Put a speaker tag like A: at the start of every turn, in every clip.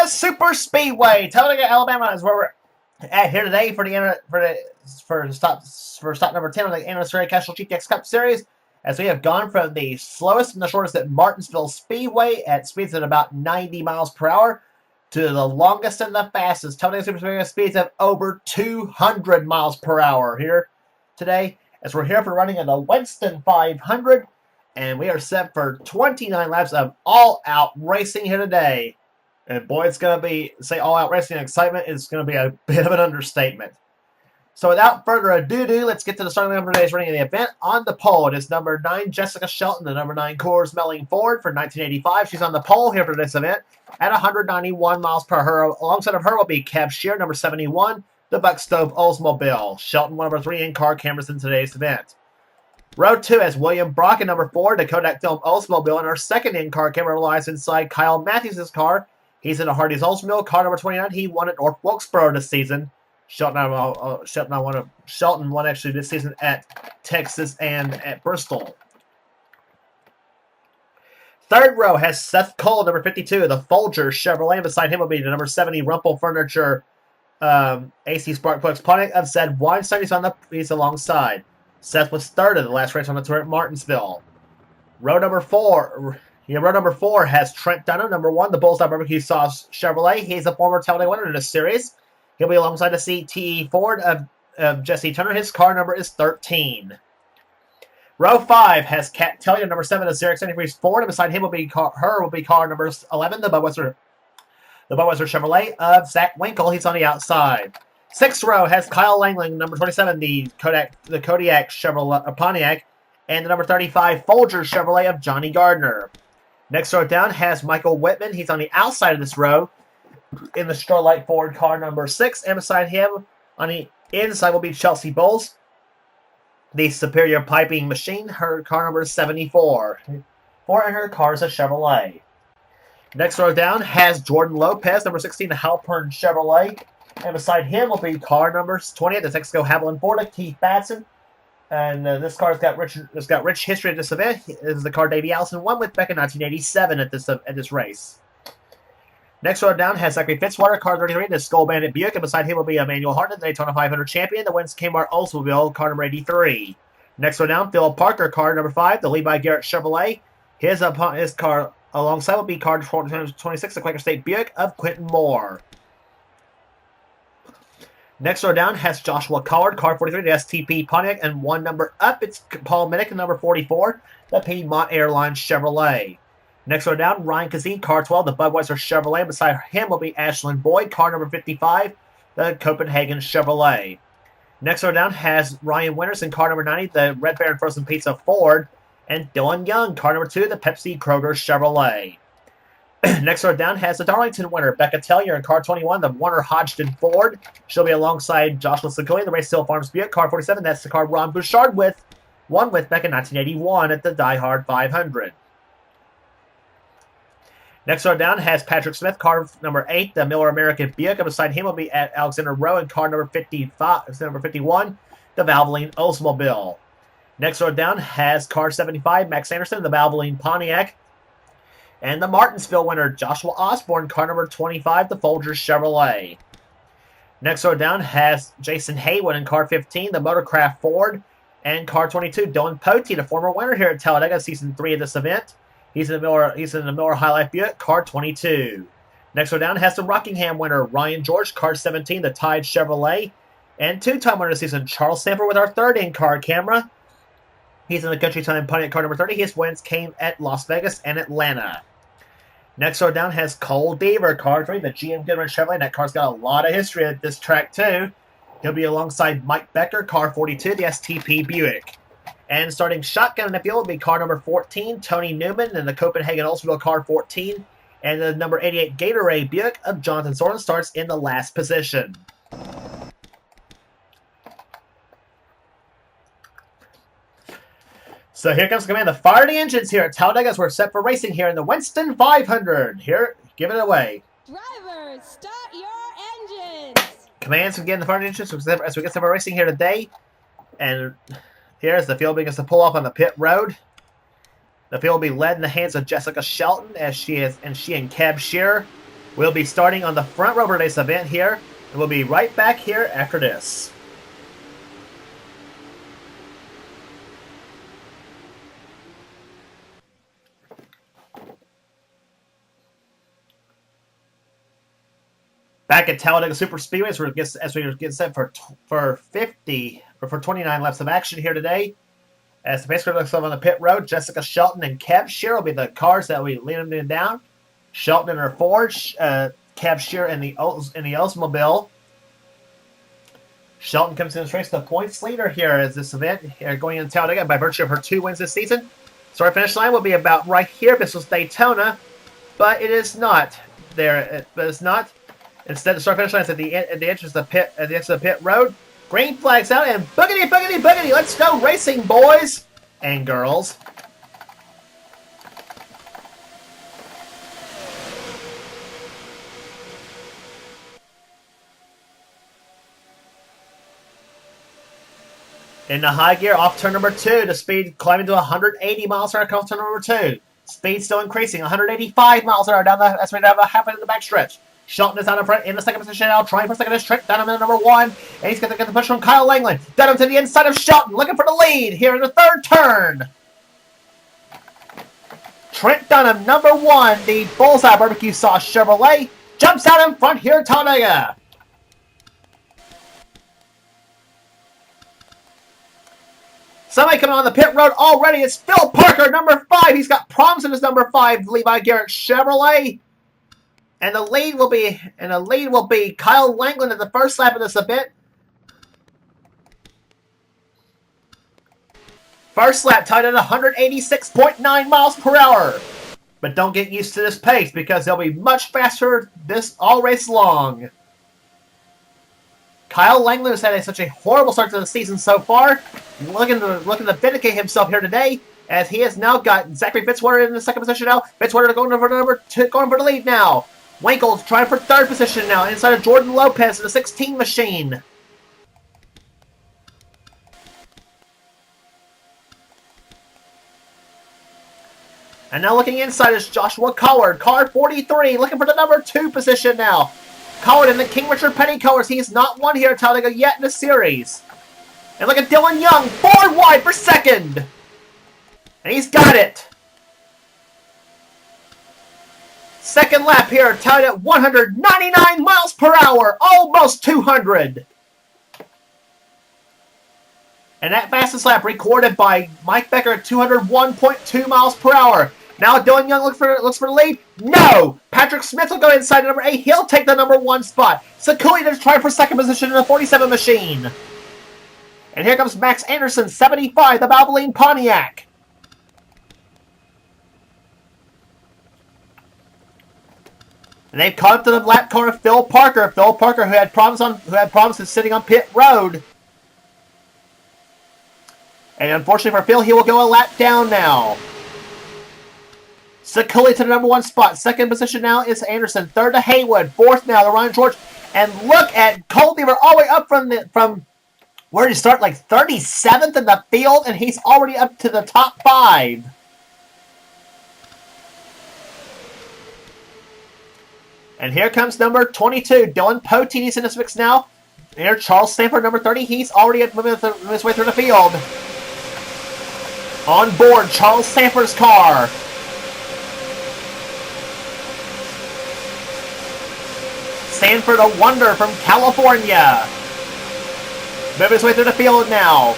A: Talladega Super Speedway. Talladega, Alabama is where we're at here today for stop number 10 on the NNSCRA Castrol GTX Cup Series. As we have gone from the slowest and the shortest at Martinsville Speedway at speeds at about 90 miles per hour to the longest and the fastest Talladega Super Speedway speeds of over 200 miles per hour here today. As we're here for running in the Winston 500, and we are set for 29 laps of all-out racing here today. And boy, it's going to be, say all-out racing and excitement is going to be a bit of an understatement. So without further ado, let's get to the starting line for today's running of the event. On the pole, it is number 9, Jessica Shelton, the number 9 Coors Melling Ford for 1985. She's on the pole here for this event at 191 miles per hour. Alongside of her will be Kev Shear, number 71, the Buckstove Oldsmobile. Shelton, one of our 3 in-car cameras in today's event. Row 2 has William Brock in number 4, the Kodak Film Oldsmobile, and our second in-car camera lies inside Kyle Matthews' car. He's in a Hardee's Oldsmobile, car number 29. He won at North Wilkesboro this season. Shelton won actually this season at Texas and at Bristol. Third row has Seth Cole, number 52, the Folger Chevrolet. Beside him will be the number 70 Rumpel Furniture AC Spark Plugs Pontiac of said 170s he's alongside. Seth was third in the last race on the tour at Martinsville. Row number 4 has Trent Dunham, number 1, the Bullseye Barbecue Sauce Chevrolet. He's a former Talladega winner in this series. He'll be alongside the CTE Ford of Jesse Turner. His car number is 13. Row 5 has Kat Tellier, number 7, the Xerox Antifreeze Ford. And beside him will be car number 11, the Budweiser Chevrolet of Zach Winkle. He's on the outside. 6th row has Kyle Langling, number 27, the Kodiak Chevrolet Pontiac, and the number 35 Folger Chevrolet of Johnny Gardner. Next row down has Michael Whitman. He's on the outside of this row in the Starlight Ford car number 6, and beside him on the inside will be Chelsea Bowles, the Superior Piping Machine. Her car number is 74. And her car is a Chevrolet. Next row down has Jordan Lopez, number 16, the Halpern Chevrolet. And beside him will be car number 20 at the Texaco Haviland Ford of Keith Batson. And this car's got rich history at this event. This is the car Davey Allison won with back in 1987 at this race. Next row down has Zachary Fitzwater, car 33, the Skull Bandit Buick. And beside him will be Emmanuel Hartnett, the Daytona 500 champion, the Winston Kmart Oldsmobile, car number 83. Next row down, Phil Parker, car number 5, the Levi Garrett Chevrolet. His car alongside will be car 26, the Quaker State Buick of Quentin Moore. Next row down has Joshua Collard, car 43, the STP Pontiac, and one number up, it's Paul Minnick, number 44, the Piedmont Airlines Chevrolet. Next row down, Ryan Kazee, car 12, the Budweiser Chevrolet. Beside him will be Ashlyn Boyd, car number 55, the Copenhagen Chevrolet. Next row down has Ryan Winters in car number 90, the Red Baron Frozen Pizza Ford, and Dylan Young, car number 2, the Pepsi Kroger Chevrolet. Next row down has the Darlington winner, Becca Tellier, in car 21, the Warner Hodgson Ford. She'll be alongside Joshua Sequoia, the Race Hill Farms Buick, car 47. That's the car Ron Bouchard won with back in 1981 at the Die Hard 500. Next row down has Patrick Smith, car number 8, the Miller American Buick. And beside him will be Alexander Rowe in car number 51, the Valvoline Oldsmobile. Next row down has car 75, Max Anderson, the Valvoline Pontiac. And the Martinsville winner, Joshua Osborne, car number 25, the Folgers Chevrolet. Next row down has Jason Haywood in car 15, the Motorcraft Ford. And car 22, Dylan Potey, the former winner here at Talladega, season 3 of this event. He's in the Miller High Life Buick, car 22. Next row down has the Rockingham winner, Ryan George, car 17, the Tide Chevrolet. And two-time winner this season, Charles Sanford with our third in-car camera. He's in the Country Time Pontiac, car number 30. His wins came at Las Vegas and Atlanta. Next row down has Cole Deaver, car 3, the GM Goodrich Chevrolet. That car's got a lot of history at this track, too. He'll be alongside Mike Becker, car 42, the STP Buick. And starting shotgun in the field will be car number 14, Tony Newman, and the Copenhagen Oldsmobile car 14. And the number 88 Gatorade Buick of Jonathan Soren starts in the last position. So here comes the command to fire the engines here at Talladega as we're set for racing here in the Winston 500. Here, give it away.
B: Drivers, start your engines.
A: Commands to begin the fire the engines as we get set for racing here today. And here as the field begins to pull off on the pit road. The field will be led in the hands of Jessica Shelton as she and Kev Shear We'll be starting on the front row for today's event here, and we'll be right back here after this. Back at Talladega Super Speedway, as we get set for 29 laps of action here today. As the pace car looks up on the pit road, Jessica Shelton and Kev Shear will be the cars that we lead them down. Shelton in her Ford, Kev Shear in the Oldsmobile. Shelton comes in this race the points leader here as this event going into Talladega by virtue of her 2 wins this season. So our finish line will be about right here. This was Daytona, but it is not there. But it's not. Instead, the start finish line is at the entrance of the pit road. Green flags out and boogity, boogity, boogity. Let's go racing, boys and girls. In the high gear, off turn number 2, the speed climbing to 180 miles per hour off turn number 2. Speed still increasing, 185 miles per hour down the half of the backstretch. Shelton is out in front in the second position now, trying for second is Trent Dunham in number 1. And he's going to get the push from Kyle Langland. Dunham to the inside of Shelton, looking for the lead here in the third turn. Trent Dunham, number 1, the Bullseye Barbecue Sauce Chevrolet, jumps out in front here at Talladega. Somebody coming on the pit road already. It's Phil Parker, number 5. He's got problems in his number 5 Levi Garrett Chevrolet. And the lead will be Kyle Langland at the first lap of this event. First lap tied at 186.9 miles per hour. But don't get used to this pace because they'll be much faster all race long. Kyle Langland has had such a horrible start to the season so far. Looking to vindicate himself here today, as he has now got Zachary Fitzwater in the second position now. Fitzwater going for number 2, going for the lead now. Winkle's trying for third position now, inside of Jordan Lopez in the 16 machine. And now looking inside is Joshua Coward, car 43, looking for the number 2 position now. Coward in the King Richard Petty colors. He's not won here at Talladega yet in the series. And look at Dylan Young, 4 wide for second. And he's got it. Second lap here, tied at 199 miles per hour, almost 200. And that fastest lap recorded by Mike Becker at 201.2 miles per hour. Now Dylan Young looks for the lead. No! Patrick Smith will go inside number 8. He'll take the number 1 spot. Sakui to try for second position in the 47 machine. And here comes Max Anderson, 75, the Valvoline Pontiac. And they've caught up to the lap car of Phil Parker. Phil Parker, who had problems sitting on pit road. And unfortunately for Phil, he will go a lap down now. Sakuli to the number 1 spot. Second position now is Anderson. Third to Haywood. Fourth now to Ryan George. And look at Cole Beaver all the way up from where did he start? Like 37th in the field, and he's already up to the top 5. And here comes number 22, Dylan Potini's in this mix now. Here, Charles Stanford, number 30. He's already moving his way through the field. On board, Charles Stanford's car. Stanford, a wonder from California. Moving his way through the field now.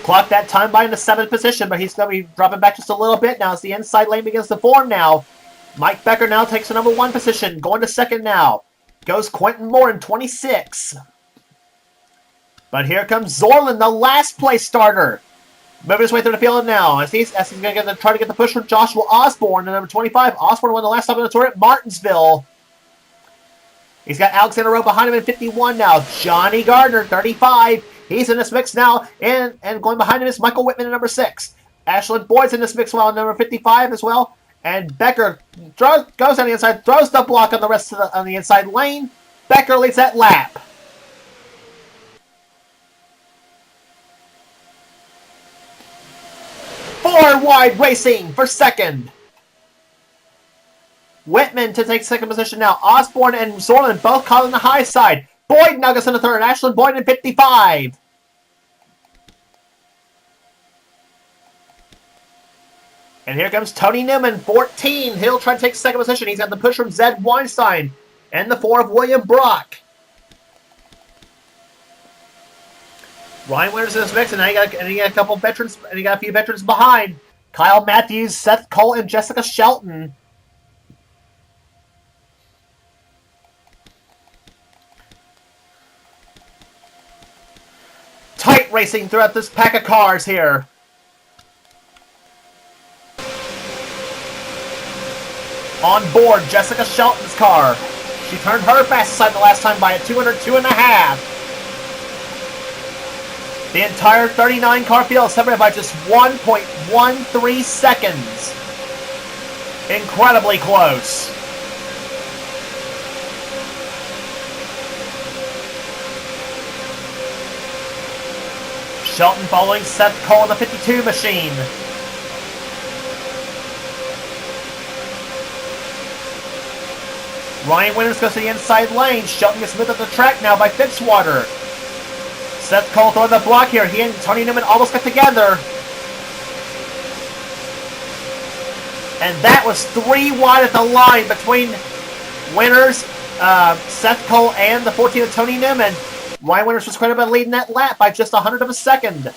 A: Clocked that time by in the 7th position, but he's going to be dropping back just a little bit now as the inside lane begins to form now. Mike Becker now takes the number 1 position, going to second now. Goes Quentin Moore in 26. But here comes Zorlin, the last place starter. Moving his way through the field now as he's going to try to get the push from Joshua Osborne, the number 25. Osborne won the last stop on the tour at Martinsville. He's got Alexander Rowe behind him in 51 now. Johnny Gardner, 35. He's in this mix now, and going behind him is Michael Whitman at number 6. Ashland Boyd's in this mix well, number 55 as well. And Becker goes on the inside, throws the block on the inside lane. Becker leads that lap. wide racing for second. Whitman to take second position now. Osborne and Zorland both caught on the high side. Boyd now gets in the third. Ashland Boyd in 55. And here comes Tony Newman, 14. He'll try to take second position. He's got the push from Zed Weinstein and the 4 of William Brock. Ryan Winters in this mix, and now you got a couple veterans, and you got a few veterans behind. Kyle Matthews, Seth Cole, and Jessica Shelton. Tight racing throughout this pack of cars here. On board, Jessica Shelton's car. She turned her fastest time the last time by a 202.5. The entire 39-car field is separated by just 1.13 seconds. Incredibly close. Shelton following Seth Cole in the 52 machine. Ryan Winters goes to the inside lane. Shelton gets moved up the track now by Fitzwater. Seth Cole throwing the block here. He and Tony Newman almost got together. And that was 3 wide at the line between Winters, Seth Cole, and the 14 of Tony Newman. Ryan Winters was credited by leading that lap by just 100 of a second.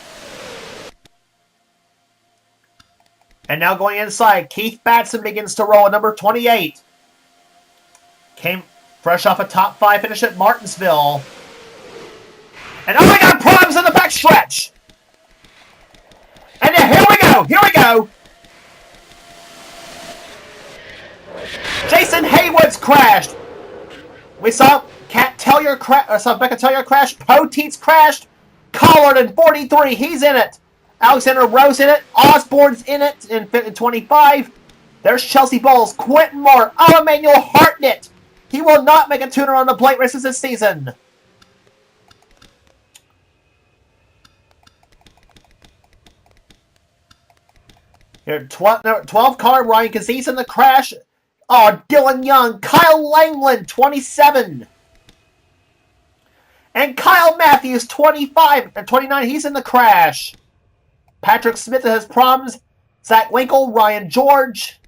A: And now going inside, Keith Batson begins to roll at number 28. Came fresh off a top 5 finish at Martinsville. And oh my God, problems in the backstretch! And here we go, here we go! Jason Haywood's crashed. We saw Becca Tellier crash. Poteet's crashed. Collard in 43, he's in it. Alexander Rose in it. Osborne's in it in 25. There's Chelsea Bowles, Quentin Moore, Emmanuel Hartnett. He will not make a tuner on the plate races this season. Here, 12 car, Ryan Kazis in the crash. Oh, Dylan Young. Kyle Langland, 27. And Kyle Matthews, 25 and 29. He's in the crash. Patrick Smith has problems. Zach Winkle, Ryan George.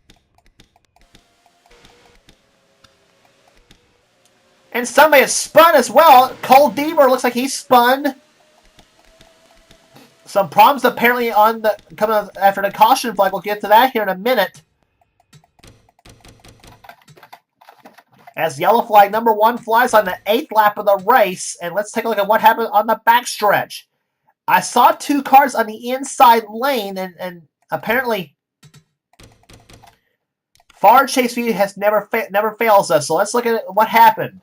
A: And somebody has spun as well. Cole Deaver looks like he's spun. Some problems apparently on the coming after the caution flag. We'll get to that here in a minute. As yellow flag number 1 flies on the 8th lap of the race. And let's take a look at what happened on the backstretch. I saw 2 cars on the inside lane, and apparently far chase view has never fails us. So let's look at what happened.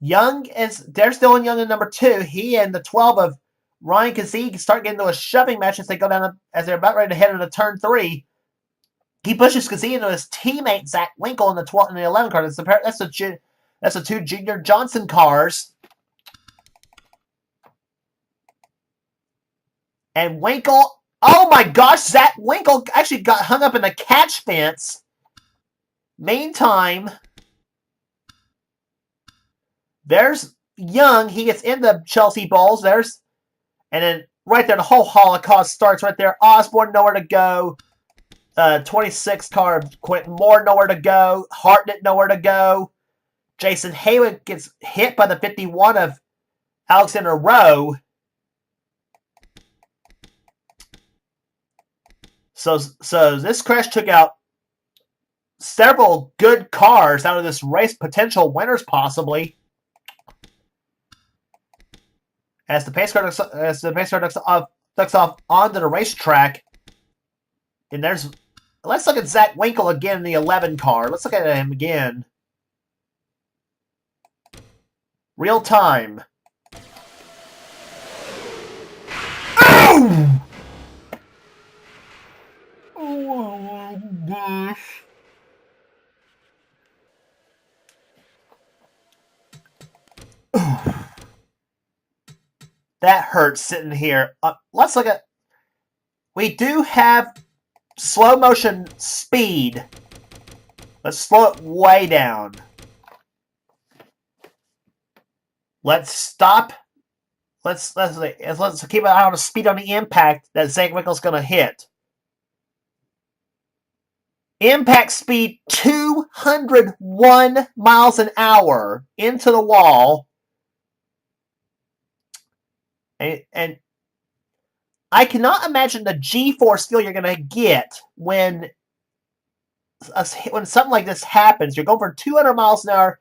A: There's Dylan Young in number 2. He and the 12 of Ryan Kazee start getting into a shoving match as they go down as they're about ready to head into turn 3. He pushes Kazee into his teammate Zach Winkle in the 12 and the 11 car. That's the 2 Junior Johnson cars. And Winkle, oh my gosh, Zach Winkle actually got hung up in the catch fence. Meantime, there's Young. He gets into Chelsea Bowles. And then right there, the whole Holocaust starts right there. Osborne, nowhere to go. 26 car, Quentin Moore, nowhere to go. Hartnett, nowhere to go. Jason Haywood gets hit by the 51 of Alexander Rowe. So this crash took out several good cars out of this race, potential winners possibly. As the pace car ducks off onto the racetrack, and let's look at Zach Winkle again in the 11 car. Let's look at him again. Real time. Oh! Oh my gosh. That hurts sitting here. Let's look at... We do have slow motion speed. Let's slow it way down. Let's stop. Let's keep an eye on the speed on the impact that Zagwinkle's going to hit. Impact speed 201 miles an hour into the wall. And I cannot imagine the G-force feel you're going to get when something like this happens. You're going from 200 miles an hour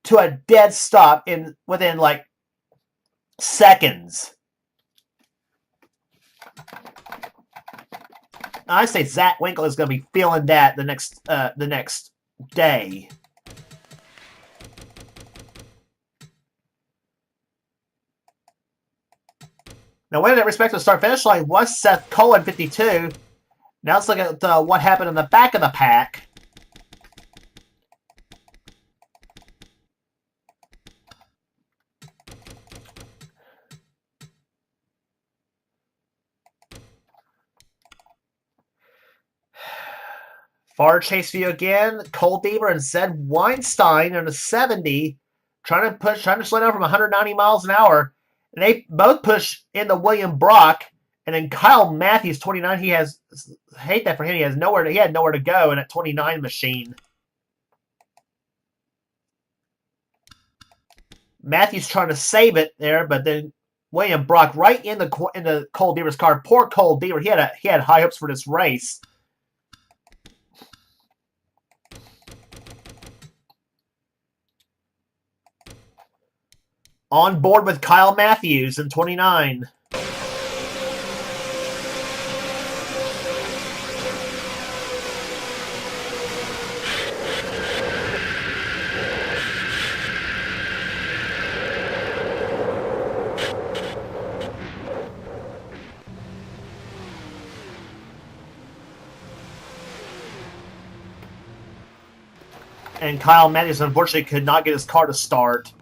A: to a dead stop within like seconds. I say Zach Winkle is going to be feeling that the next day. Now, winning that respective start-finish line was Seth Cohen, 52. Now let's look at what happened in the back of the pack. Far chase view again. Cole Deaver and Zed Weinstein in the 70, trying to slow down from 190 miles an hour. And they both push into William Brock, and then Kyle Matthews, 29. He has, hate that for him. He had nowhere to go in that 29 machine. Matthews trying to save it there, but then William Brock right into Cole Deaver's car. Poor Cole Deaver. He had high hopes for this race. On board with Kyle Matthews in 29. And Kyle Matthews unfortunately could not get his car to start.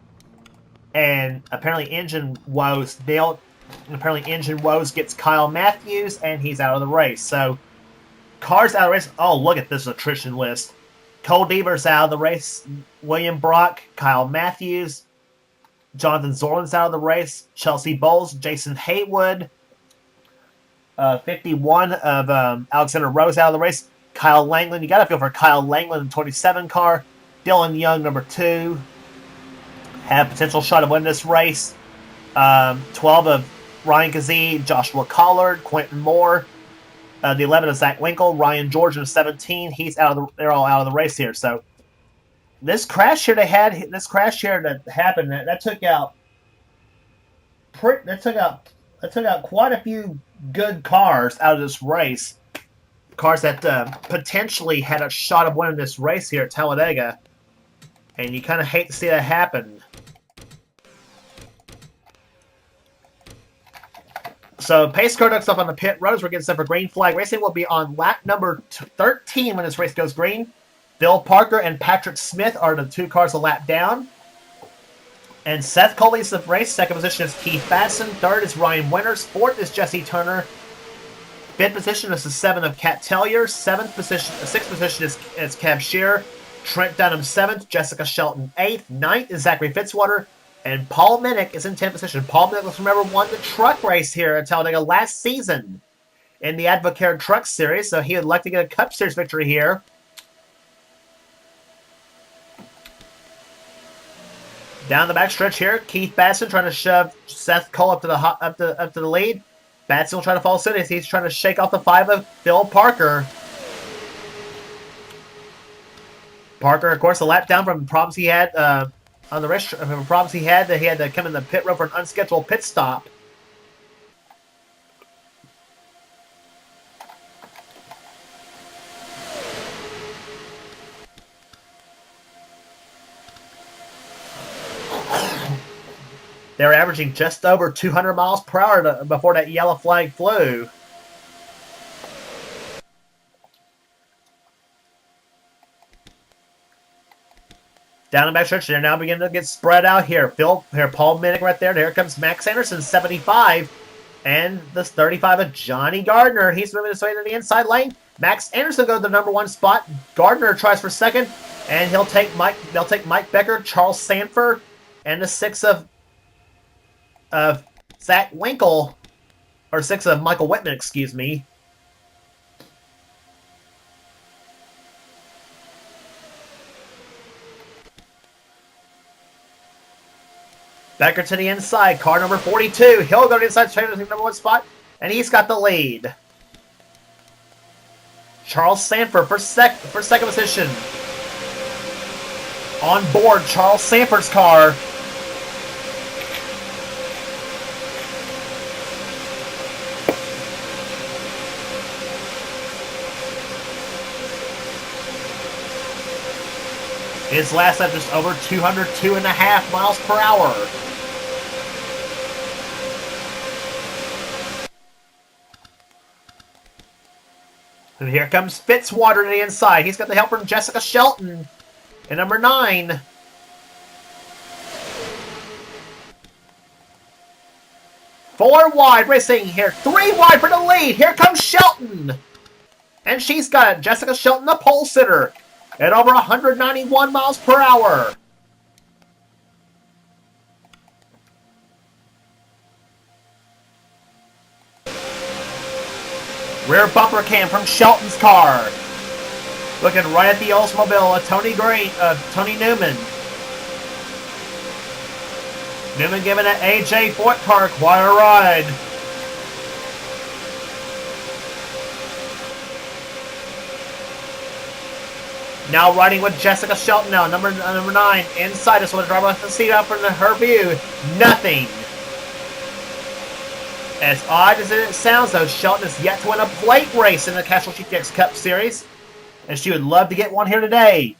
A: And apparently engine woes gets Kyle Matthews, and he's out of the race. So cars out of the race. Oh, look at this attrition list. Cole Deaver's out of the race. William Brock, Kyle Matthews, Jonathan Zorland's out of the race. Chelsea Bowles, Jason Haywood, 51 of Alexander Rose out of the race. Kyle Langland, you got to feel for Kyle Langland in 27 car. Dylan Young, number 2. Have potential shot of winning this race. 12 of Ryan Kazee, Joshua Collard, Quentin Moore. The 11 of Zach Winkle, Ryan George in 17. They're all out of the race here. So this crash here that happened, that took out quite a few good cars out of this race. Cars that potentially had a shot of winning this race here at Talladega. And you kind of hate to see that happen. So pace car ducks up on the pit roads. We're getting set for green flag racing. Will be on lap number 13 when this race goes green. Bill Parker and Patrick Smith are the 2 cars a lap down. And Seth Cole leads the race. Second position is Keith Batson. Third is Ryan Winters. Fourth is Jesse Turner. Fifth position is the 7 of Kat Tellier. Sixth position is Kev Shearer. Trent Dunham 7th. Jessica Shelton 8th. 9th is Zachary Fitzwater. And Paul Minnick is in 10th position. Paul Minnick, let's remember, won the truck race here at Talladega last season in the Advocare Truck Series, so he would like to get a Cup Series victory here. Down the back stretch here, Keith Batson trying to shove Seth Cole up to the lead. Batson will try to follow suit as he's trying to shake off the 5 of Phil Parker. Parker, of course, a lap down from the problems he had on the race. Problems he had to come in the pit road for an unscheduled pit stop. They were averaging just over 200 miles per hour before that yellow flag flew. Down the back stretch, they're now beginning to get spread out here. Paul Minnick right there. There comes Max Anderson, 75. And this 35 of Johnny Gardner. He's moving his way to the inside lane. Max Anderson goes to the number 1 spot. Gardner tries for second, and they'll take Mike Becker, Charles Sanford, and the 6 of Zach Winkle, or 6 of Michael Whitman, excuse me. Becker to the inside, car number 42. He'll go to the inside, to the number 1 spot, and he's got the lead. Charles Sanford for second position. On board, Charles Sanford's car. His last lap just over 202.5 miles per hour. And here comes Fitzwater to the inside. He's got the help from Jessica Shelton in number 9. Four wide racing here. 3 wide for the lead. Here comes Shelton. And she's got it. Jessica Shelton, the pole sitter, at over 191 miles per hour. Rear bumper cam from Shelton's car. Looking right at the Oldsmobile of Tony Newman. Newman giving an AJ Foyt car quite a ride. Now riding with Jessica Shelton now, number 9. Inside, just want to drive off the seat out from her view. Nothing. As odd as it sounds, though, Shelton has yet to win a plate race in the Castrol GTX Cup Series, and she would love to get one here today.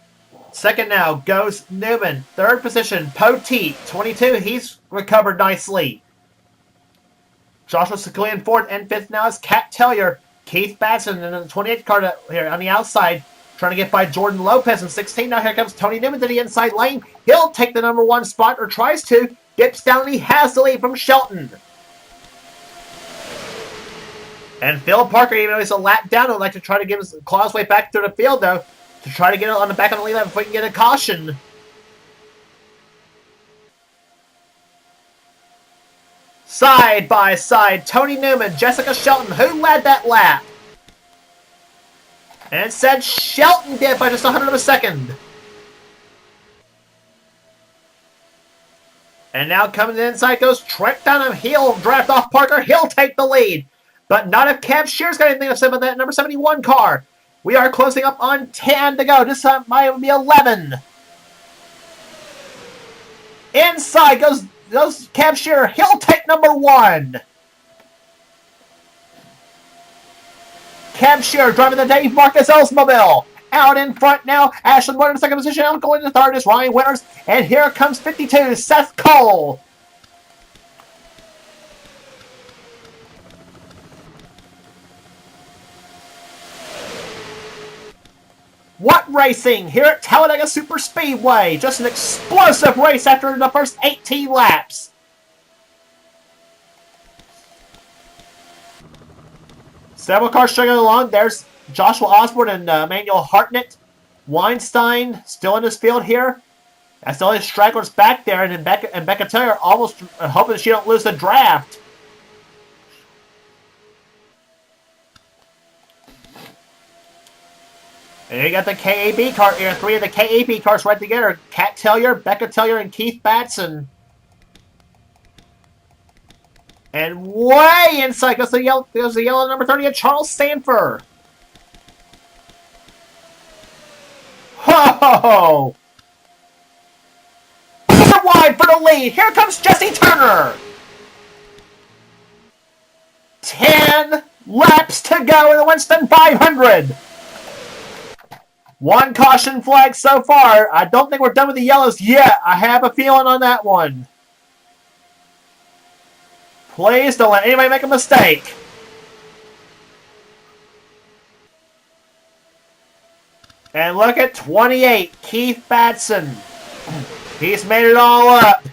A: Second now goes Newman. Third position, Poteet, 22. He's recovered nicely. Joshua Sekelian fourth, and fifth now is Cat Tellier. Keith Batson in the 28th car here on the outside, trying to get by Jordan Lopez in 16. Now here comes Tony Newman to the inside lane. He'll take the number 1 spot, or tries to. Dips down, and he has the lead from Shelton. And Phil Parker, even though he's a lap down, would like to try to claw his way back through the field, though, to try to get it back on the lead lap before he can get a caution. Side by side, Tony Newman, Jessica Shelton, who led that lap? And it said Shelton did by just 100 of a second. And now coming to the inside goes Trent Dunham. He'll draft off Parker. He'll take the lead. But not if Cam Shear's got anything to say about that number 71 car. We are closing up on 10 to go. This time might be 11. Inside goes Cam Shear. He'll take number 1. Cam Shear driving the Dave Marcus Oldsmobile. Out in front now, Ashlyn Wood in second position. Out going to third is Ryan Winters. And here comes 52, Seth Cole. What racing here at Talladega Superspeedway. Just an explosive race after the first 18 laps. Several cars struggling along. There's Joshua Osborne and Emmanuel Hartnett. Weinstein still in this field here. I still have stragglers back there, and Becca Taylor almost hoping she don't lose the draft. And you got the KAB car here. 3 of the KAB cars right together. Kat Tellier, Becca Tellier, and Keith Batson. And way inside goes the yellow number 30 of Charles Sanford. Ho! Wide for the lead. Here comes Jesse Turner. 10 laps to go in the Winston 500. 1 caution flag so far. I don't think we're done with the yellows yet. I have a feeling on that one. Please don't let anybody make a mistake. And look at 28, Keith Batson. He's made it all up.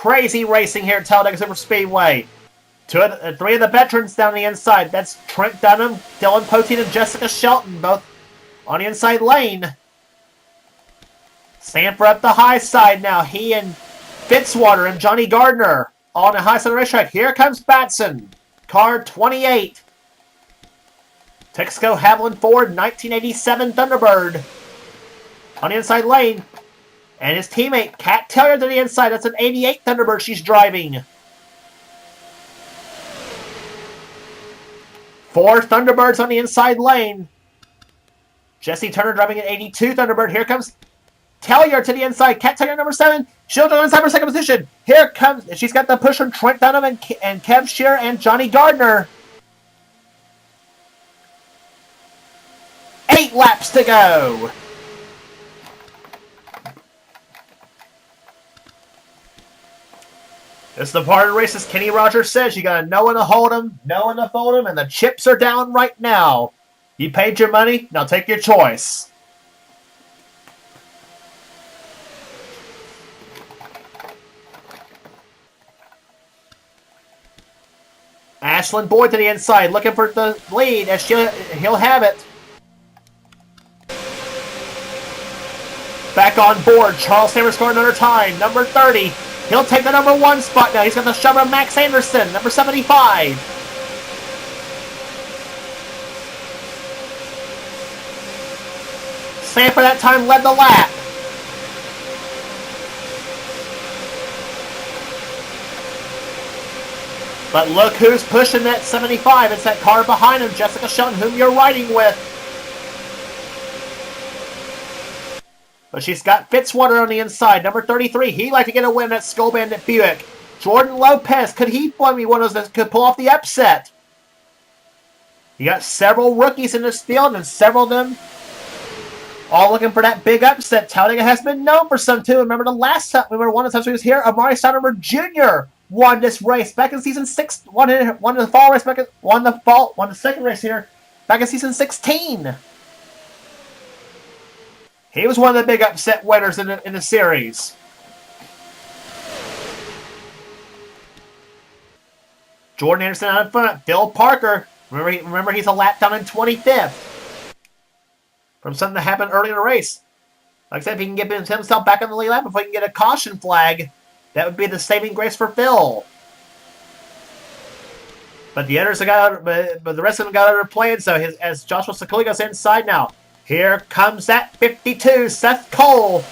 A: crazy racing here at Talladega Superspeedway. Three of the veterans down the inside. That's Trent Dunham, Dylan Poteen, and Jessica Shelton, both on the inside lane. Sanford up the high side now. He and Fitzwater and Johnny Gardner on the high side of the racetrack. Here comes Batson, car 28. Texaco Haviland Ford 1987 Thunderbird on the inside lane. And his teammate, Kat Taylor, to the inside. That's an 88 Thunderbird she's driving. 4 Thunderbirds on the inside lane. Jesse Turner driving an 82 Thunderbird. Here comes Taylor to the inside. Kat Taylor, number 7. She'll go inside for second position. Here comes, she's got the push from Trent Dunham and Kev Shearer and Johnny Gardner. 8 laps to go. This is the part of the race, as Kenny Rogers says, you gotta know when to hold them, know when to fold them, and the chips are down right now. You paid your money, now take your choice. Ashlyn Boyd to the inside, looking for the lead, as he'll have it. Back on board, Charles Sanders scoring another time, number 30. He'll take the number 1 spot now. He's got the shove of Max Anderson, number 75. Sanford that time led the lap. But look who's pushing that 75. It's that car behind him, Jessica Shelton, whom you're riding with. But she's got Fitzwater on the inside, number 33. He'd like to get a win at Skull Bandit Buick. Jordan Lopez, could he be one of those that could pull off the upset? You got several rookies in this field, and several of them all looking for that big upset. Talladega has been known for some too. Remember the last time, one of the times he was here, Amari Steinemer Jr. won this race back in season 6. Won the fall race won the second race here back in season 16. He was one of the big upset winners in the series. Jordan Anderson out in front. Phil Parker. Remember he's a lap down in 25th. From something that happened early in the race. Like I said, if he can get himself back on the lead lap, if we can get a caution flag, that would be the saving grace for Phil. But the others got, but the rest of them got other plans. So as Joshua Sakuli goes inside now. Here comes that 52, Seth Cole.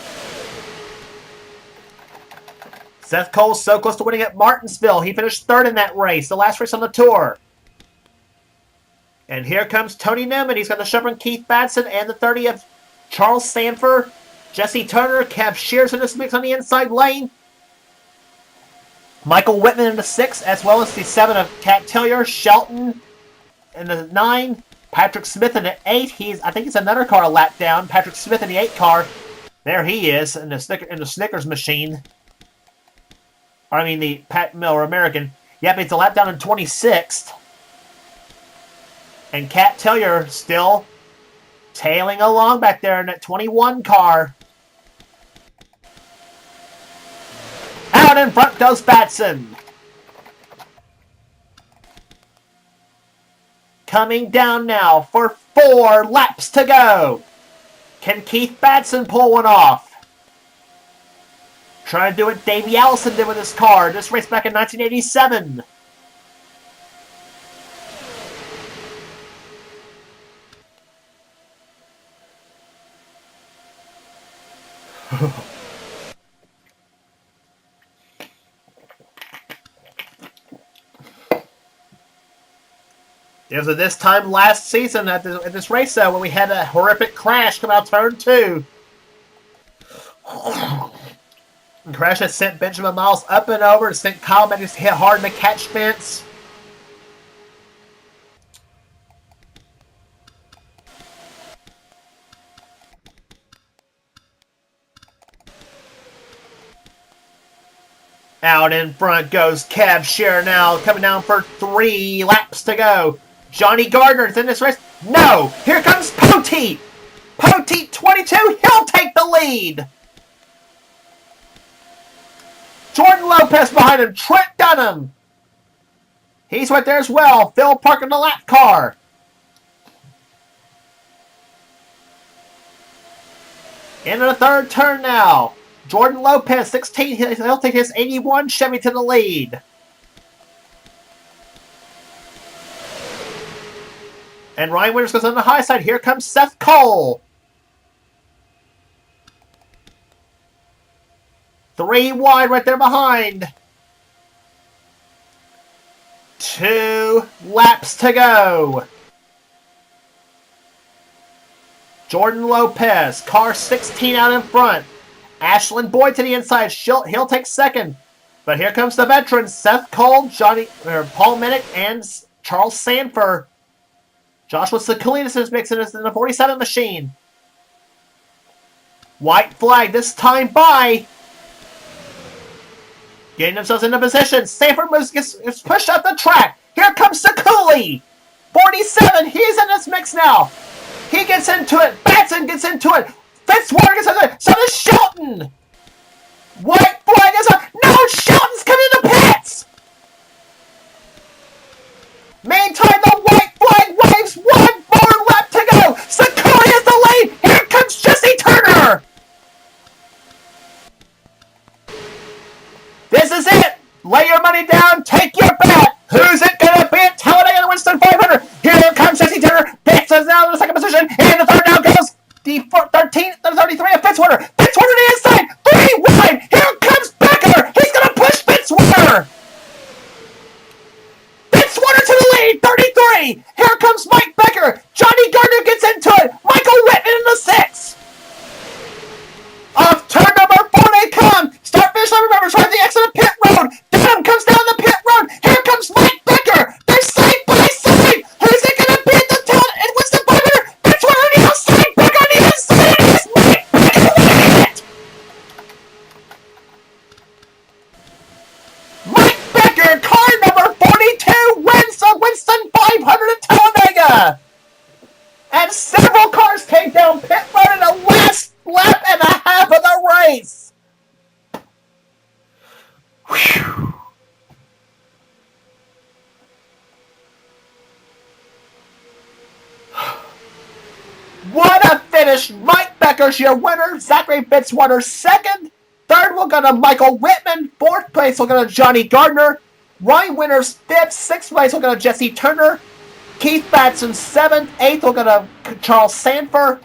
A: Seth Cole's so close to winning at Martinsville. He finished 3rd in that race, the last race on the tour. And here comes Tony Newman. He's got the shove from Keith Batson and the 30 of Charles Sanford. Jesse Turner, Kev Shears in this mix on the inside lane. Michael Whitman in the 6, as well as the 7 of Kat Tillier, Shelton in the 9. Patrick Smith in the 8. I think he's another car a lap down. Patrick Smith in the 8 car. There he is in the Snickers machine. I mean the Pat Miller American. Yep, it's a lap down in 26th. And Kat Tillier still tailing along back there in that 21 car. Out in front goes Batson. Coming down now for 4 laps to go. Can Keith Batson pull one off? Trying to do what Davey Allison did with his car. This race back in 1987. It was at this time last season at this race when we had a horrific crash come out turn 2. The crash that sent Benjamin Miles up and over and sent Kyle Matthews hit hard in the catch fence. Out in front goes Kev Shearer now, coming down for 3 laps to go. Johnny Gardner's in this race. No! Here comes Poteet! Poteet 22, he'll take the lead! Jordan Lopez behind him. Trent Dunham. He's right there as well. Phil Parker in the lap car. Into the third turn now. Jordan Lopez, 16. He'll take his 81 Chevy to the lead. And Ryan Winters goes on the high side. Here comes Seth Cole. 3 wide right there behind. 2 laps to go. Jordan Lopez, car 16 out in front. Ashlyn Boyd to the inside. He'll take second. But here comes the veterans, Seth Cole, Paul Minnick, and Charles Sanford. Joshua Sekulinas is mixing this in the 47 machine. White flag this time by. Getting themselves into position. Sanford gets pushed up the track. Here comes Sekuli. 47. He's in this mix now. He gets into it. Batson gets into it. Fitzwater gets into it. So does Shelton. White flag is up. No, Shelton's coming to the pits. Meantime, the white flag waves. 1 more lap to go. Sekuli is the lead. Here comes Jesse Turner. This is it. Lay your money down. Take your bet. Who's it going to be at Talladega and Winston 500? Here comes Jesse Turner. Pitts is now in the second position. And the third down goes the 13th, the 33 of Fitzwater. Fitzwater to the inside. 3 wide. Here comes Becker. He's going to push Fitzwater. Fitzwater to the lead. 33. Here comes Mike Becker. Johnny Gardner gets into it. Michael Whitman in the 6. Off turn number 4 they come. Start finish line, remember, try the exit of pit road. Dunham comes down the pit road. Here comes Mike Becker. They're side by side. Who's it going to be at the tail? And what's the 500? That's one on the outside. Becker on the inside. And it's Mike Becker winning it. Mike Becker, car number 42, wins the Winston 500 at Talladega. And several cars take down pit road in the last lap and a half of the race. Whew. What a finish. Mike Becker's your winner. Zachary Fitzwater second. Third will go to Michael Whitman. Fourth place will go to Johnny Gardner. Ryan Winters fifth. Sixth place will go to Jesse Turner. Keith Batson seventh. Eighth will go to Charles Sanford.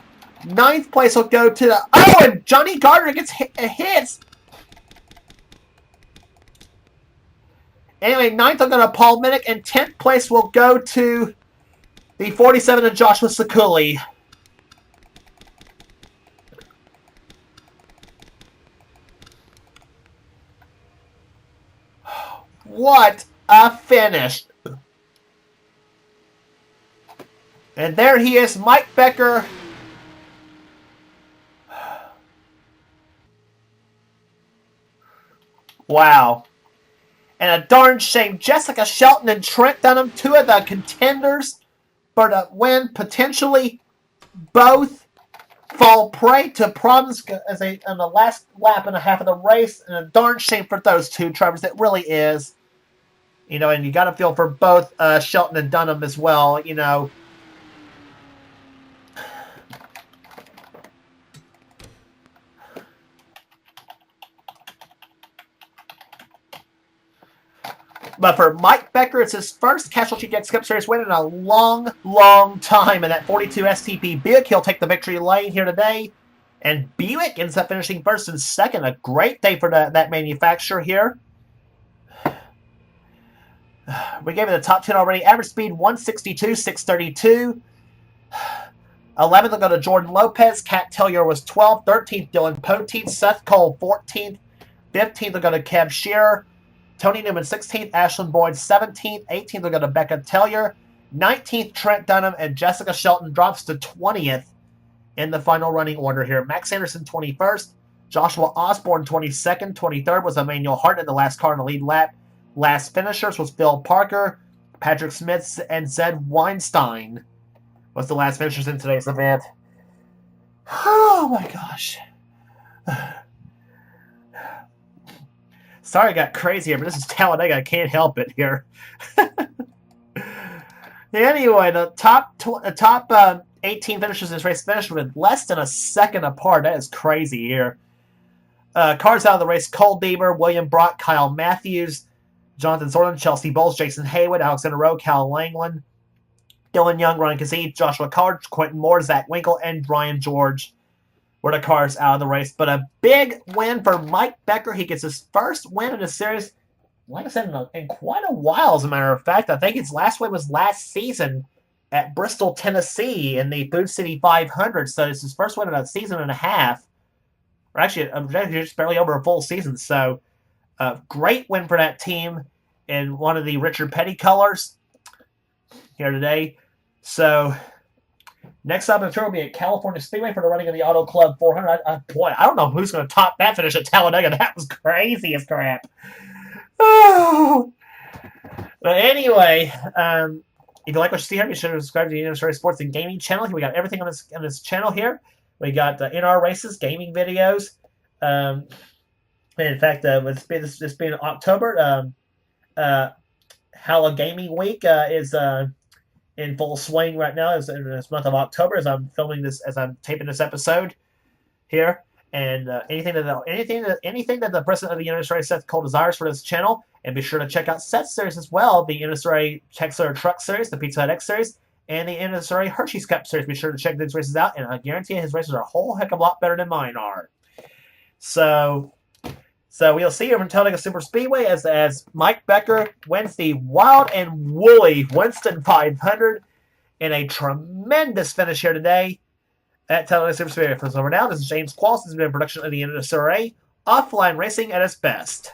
A: Ninth place will go to the... Oh, and Johnny Gardner gets hits. Anyway, ninth will go to Paul Minnick, and 10th place will go to the 47 of Joshua Sekuli. What a finish. And there he is, Mike Becker. Wow. And a darn shame. Jessica Shelton and Trent Dunham, 2 of the contenders for the win, potentially both fall prey to problems in the last lap and a half of the race. And a darn shame for those 2, Travers. It really is. You know, and you got to feel for both Shelton and Dunham as well, you know. But for Mike Becker, it's his first Castrol GTX Cup Series win in a long, long time. And that 42 STP Buick, he'll take the victory lane here today. And Buick ends up finishing first and second. A great day for that manufacturer here. We gave it the top 10 already. Average speed 162, 632. 11th will go to Jordan Lopez. Kat Tellier was 12th. 13th, Dylan Poteet. Seth Cole, 14th. 15th will go to Kev Shearer. Tony Newman, 16th. Ashlyn Boyd, 17th. 18th will go to Becca Tellier. 19th, Trent Dunham. And Jessica Shelton drops to 20th in the final running order here. Max Anderson, 21st. Joshua Osborne, 22nd. 23rd was Emmanuel Hart in the last car in the lead lap. Last finishers was Phil Parker, Patrick Smith, and Zed Weinstein was the last finishers in today's event. Oh my gosh. Sorry I got crazy here, but this is Talladega. I can't help it here. Anyway, the top 18 finishers in this race finished with less than a second apart. That is crazy here. Cars out of the race: Cole Bieber, William Brock, Kyle Matthews, Jonathan Sorlin, Chelsea Bowles, Jason Haywood, Alexander Rowe, Cal Langland, Dylan Young, Ryan Kazee, Joshua Collard, Quentin Moore, Zach Winkle, and Ryan George were the cars out of the race. But a big win for Mike Becker. He gets his first win in the series, like I said, in quite a while, as a matter of fact. I think his last win was last season at Bristol, Tennessee in the Food City 500. So it's his first win in a season and a half. Or actually, just barely over a full season. So great win for that team in one of the Richard Petty colors here today. So next up, I'm sure, will be at California Speedway for the running of the Auto Club 400. Boy, I don't know who's going to top that finish at Talladega. That was crazy as crap. Oh. But anyway, if you like what you see here, be sure to subscribe to the NNSCRA Sports and Gaming channel. We got everything on this channel here. We got NR races, gaming videos. And in fact, it's been October. Halla Gaming Week is in full swing right now. Is in this month of October as I'm filming this, as I'm taping this episode here. And anything that the president of the NNSCRA Seth Cole desires for this channel, and be sure to check out Seth's series as well, the NNSCRA Texas Truck Series, the Pizza Hut X Series, and the NNSCRA Hershey's Cup Series. Be sure to check these races out, and I guarantee his races are a whole heck of a lot better than mine are. So we'll see you from Talladega Super Speedway as Mike Becker wins the Wild and Woolly Winston 500 in a tremendous finish here today at Talladega Super Speedway. For over now, this is James Qualls. This has been a production of the NNSCRA, offline racing at its best.